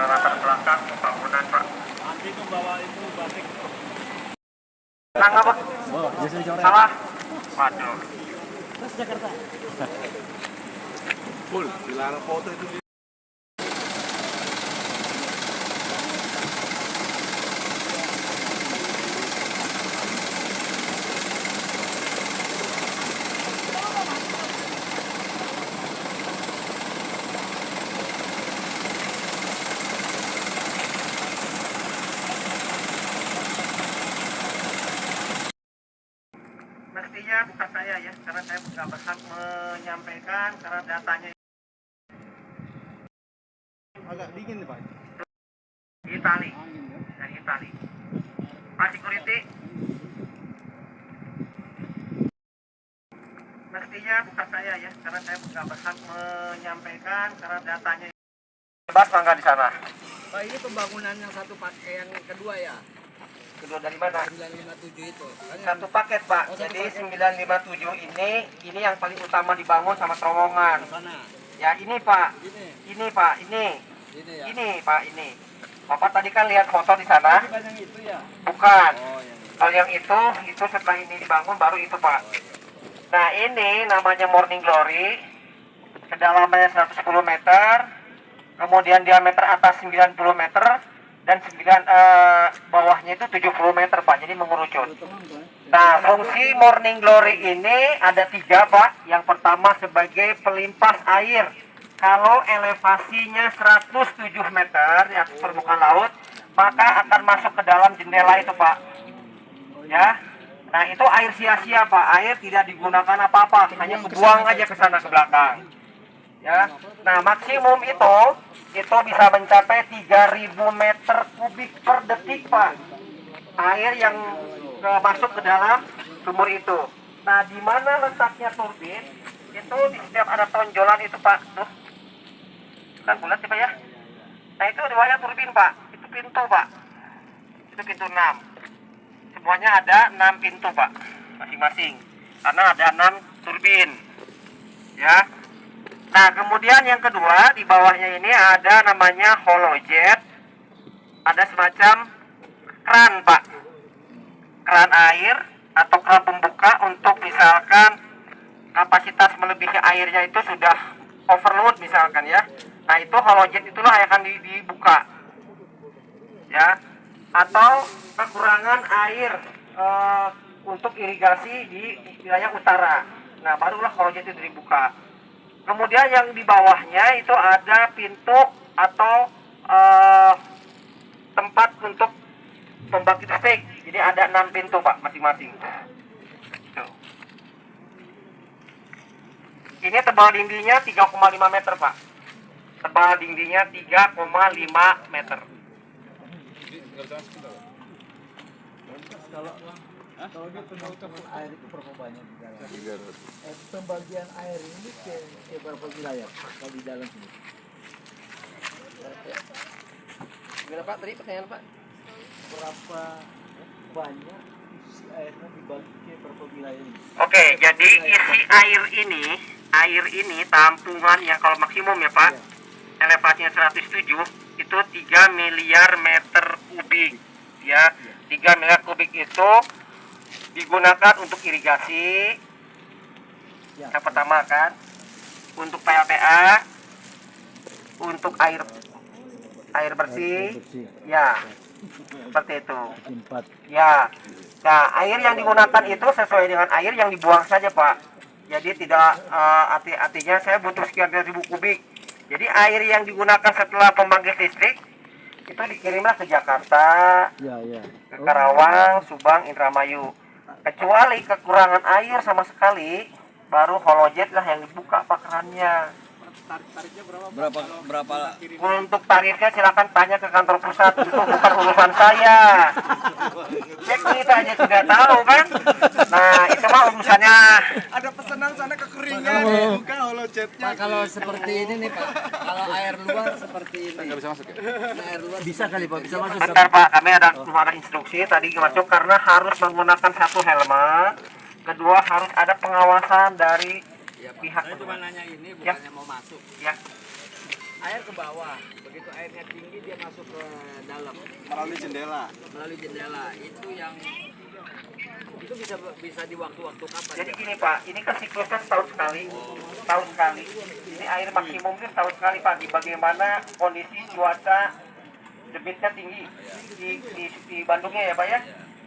latar belakang pembangunan Pak. Nanti itu bawa itu batik. Tangga Pak? Oh, biasa dicoret. Salah? Waduh. Terus Jakarta. Full, dilarang foto itu. Mestinya bukan saya ya, karena saya nggak berhak menyampaikan karena datanya Agak dingin nih Pak. Itali, dari Itali. Pak Security, mestinya bukan saya ya, karena saya nggak berhak menyampaikan karena datanya. Bebas mangga di sana. Pak, ini pembangunan yang satu pakai yang kedua ya? Kedua dari mana? 957 itu. Kan Satu paket Pak. Oh, satu Jadi paket. 957 ini yang paling utama dibangun sama terowongan. sana. Ya ini Pak, Ini Pak, ini ya. Pak, ini. Bapak tadi kan lihat foto di sana? Bukan yang itu ya? Bukan. Oh, yang ini. Kalau yang itu setelah ini dibangun baru itu Pak. Nah ini namanya Morning Glory. Kedalamannya 110 meter. Kemudian diameter atas 90 meter. Dan bawahnya itu 70 meter Pak. Jadi mengerucut. Nah fungsi Morning Glory ini ada 3 Pak. Yang pertama sebagai pelimpas air. Kalau elevasinya 107 meter di atas permukaan laut, maka akan masuk ke dalam jendela itu Pak. Ya, nah itu air sia-sia Pak, air tidak digunakan apa-apa, hanya kebuang aja ke sana ke belakang. Ya, nah maksimum itu bisa mencapai 3.000 meter kubik per detik Pak. Air yang masuk ke dalam sumur itu. Nah, di mana letaknya turbin? Itu di setiap ada tonjolan itu Pak. Tuh. Kita bulat ya Pak ya. Nah itu riwayat turbin Pak. Itu pintu Pak. Itu pintu 6. Semuanya ada 6 pintu Pak. Masing-masing. Karena ada 6 turbin. Ya. Nah kemudian yang kedua di bawahnya ini ada namanya hollow jet. Ada semacam kran Pak. Kran air atau kran pembuka untuk misalkan kapasitas melebihi airnya itu sudah overload misalkan ya. Nah itu hollow jet itulah yang akan dibuka ya, atau kekurangan air untuk irigasi di wilayah utara. Nah barulah hollow jet itu dibuka. Kemudian yang di bawahnya itu ada pintu atau tempat untuk pembangkit listrik. Jadi ada 6 pintu Pak masing-masing. Ini tebal dindingnya 3,5 meter Pak. Tebal dindingnya 3,5 meter. Kalau dia penutupan air itu berapa banyak di dalam? Pembagian air ini ke berapa wilayah kalau di dalam sini? Gimana Pak tadi pertanyaan Pak? Berapa banyak isi airnya dibagi ke berapa wilayah ini? Oke, jadi isi air ini tampungan yang kalau maksimum ya Pak, elevasinya 107 itu 3 miliar meter kubik ya. 3 miliar kubik itu digunakan untuk irigasi yang pertama kan, untuk PLTA, untuk air bersih ya, seperti itu ya. Nah air yang digunakan itu sesuai dengan air yang dibuang saja Pak. Jadi tidak artinya saya butuh sekian ribu kubik. Jadi air yang digunakan setelah pembangkit listrik itu dikirimlah ke Jakarta, ke Karawang, Subang, Indramayu. Kecuali kekurangan air sama sekali, baru hollow jet lah yang dibuka Pak kerannya. Tarifnya Berapa? Untuk tarifnya silakan tanya ke kantor pusat, itu bukan urusan saya. Ya kita aja sudah tahu kan. Nah itu mah urusannya. Ada pesanan sana kekeringan, bukan hollow jetnya. Pak, kalau seperti ini nih Pak, kalau air luar seperti ini. Nggak bisa masuk ya? Air luar bisa kali Pak, bisa masuk. Bentar Pak, kami ada instruksi tadi masuk karena harus menggunakan 1 helmet. Kedua harus ada pengawasan dari pihak. Saya cuma nanya ini Ya. bukannya mau masuk. Ya. air ke bawah. Begitu airnya tinggi dia masuk ke dalam Melalui jendela. melalui jendela. Itu bisa di waktu-waktu kapan? Jadi gini Pak, ini kan siklusnya setahun sekali. Setahun sekali. Ini air maksimumnya setahun sekali Pak. Di bagaimana kondisi cuaca debitnya tinggi di Bandungnya ya Pak ya.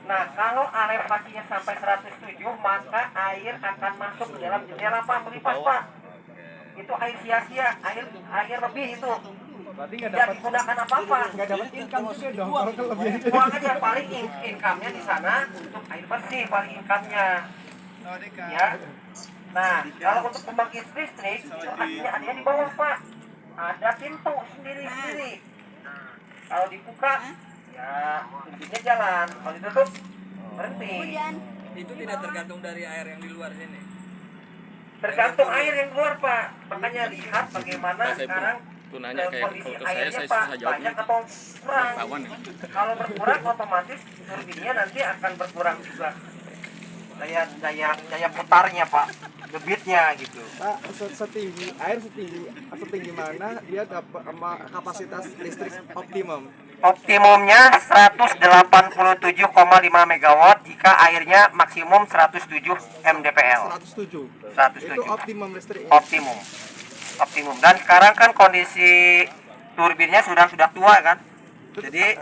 Nah, kalau elevasinya sampai 107, maka air akan masuk ke dalam jendela Pak, melipas Pak. Itu air sia-sia, air lebih itu. Berarti Tidak digunakan apa-apa. nggak dapat income juga dong kalau kelebihan. Buang aja paling income-nya di sana untuk air bersih, paling income-nya. Ya. Nah, kalau untuk pembangkit listrik itu artinya ada di bawah Pak. Ada pintu sendiri-sendiri. Kalau dibuka, ya pintunya jalan. Kalau ditutup, berhenti. Itu tidak tergantung dari air yang di luar sini. Tergantung air yang keluar Pak. Makanya lihat bagaimana sekarang kondisi airnya Pak, banyak atau kurang. Kalau berkurang otomatis turbinnya nanti akan berkurang juga. Daya putarnya Pak, debitnya gitu. Pak, setinggi mana dia dapat kapasitas listrik optimum? Optimumnya 187,5 megawatt jika airnya maksimum 107 mdpl. 107. 107. Itu optimum listrik. Optimum. Dan sekarang kan kondisi turbinnya sudah tua kan. Jadi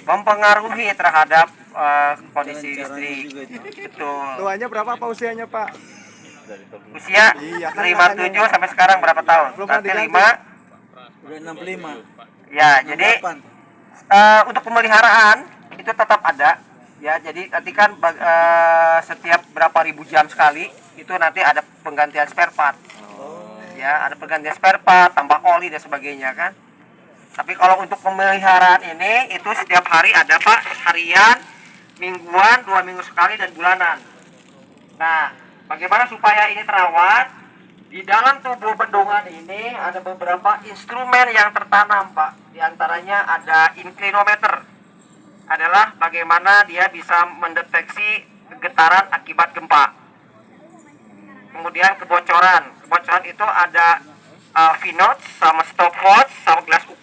mempengaruhi terhadap kondisi listrik. Betul. Tuanya berapa Pak usianya Pak? Usia Iya, kan 57 sampai sekarang berapa tahun? Belum Berarti ada 5. Udah 65. Ya, jadi untuk pemeliharaan itu tetap ada. Ya, jadi nanti kan setiap berapa ribu jam sekali itu nanti ada penggantian spare part. Ya, ada penggantian spare part, tambah oli dan sebagainya kan. Tapi kalau untuk pemeliharaan ini itu setiap hari ada Pak, harian, mingguan, 2 minggu sekali dan bulanan. Nah, bagaimana supaya ini terawat? Di dalam tubuh bendungan ini ada beberapa instrumen yang tertanam Pak. Di antaranya ada inclinometer. Adalah bagaimana dia bisa mendeteksi getaran akibat gempa. Kemudian kebocoran. Kebocoran itu ada V-notch sama stopwatch sama gelas ukur.